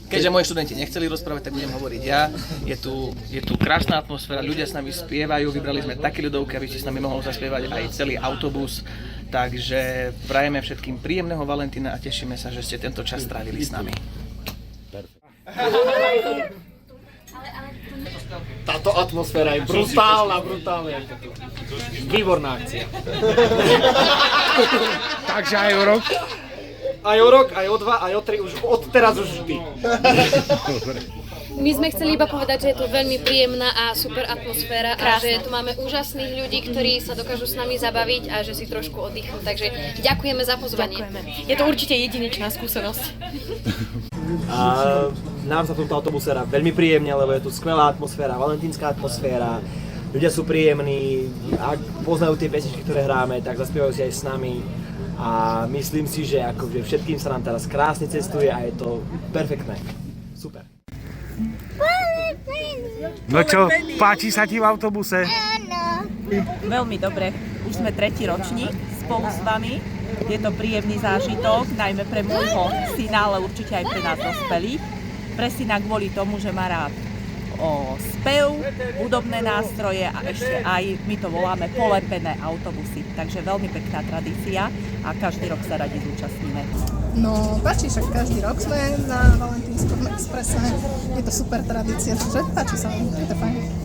Keďže moji študenti nechceli rozprávať, tak budem hovoriť ja. Je tu krásna atmosféra, ľudia s nami spievajú, vybrali sme také ľudovky, aby ste s nami mohol zaspievať aj celý autobus. Takže prajeme všetkým príjemného Valentína a tešíme sa, že ste tento čas strávili s nami. Táto atmosféra je brutálna. Výborná akcia. Takže aj o rok? Aj o rok, aj o 2, aj o 3, už od teraz už vždy. My sme chceli iba povedať, že je tu veľmi príjemná a super atmosféra a že tu máme úžasných ľudí, ktorí sa dokážu s nami zabaviť a že si trošku oddychnú. Takže ďakujeme za pozvanie. Ďakujeme. Je to určite jedinečná skúsenosť. A nám sa v tomto autobuse hrá veľmi príjemne, lebo je tu skvelá atmosféra, valentínska atmosféra. Ľudia sú príjemní, ak poznajú tie pesničky, ktoré hráme, tak zaspievajú si aj s nami. A myslím si, že akože všetkým sa nám teraz krásne cestuje a je to perfektné. Super. No čo, páči sa ti v autobuse? Veľmi dobre. Už sme 3. ročník spolu s vami. Je to príjemný zážitok, najmä pre môjho syna, ale určite aj pre nás dospelých. Pre syna kvôli tomu, že má rád spev, hudobné nástroje a ešte aj, my to voláme, polepené autobusy. Takže veľmi pekná tradícia a každý rok sa radi zúčastníme. No, páči, však každý rok sme na Valentínskom exprese. Je to super tradícia, takže páči sa mi, je to fajn.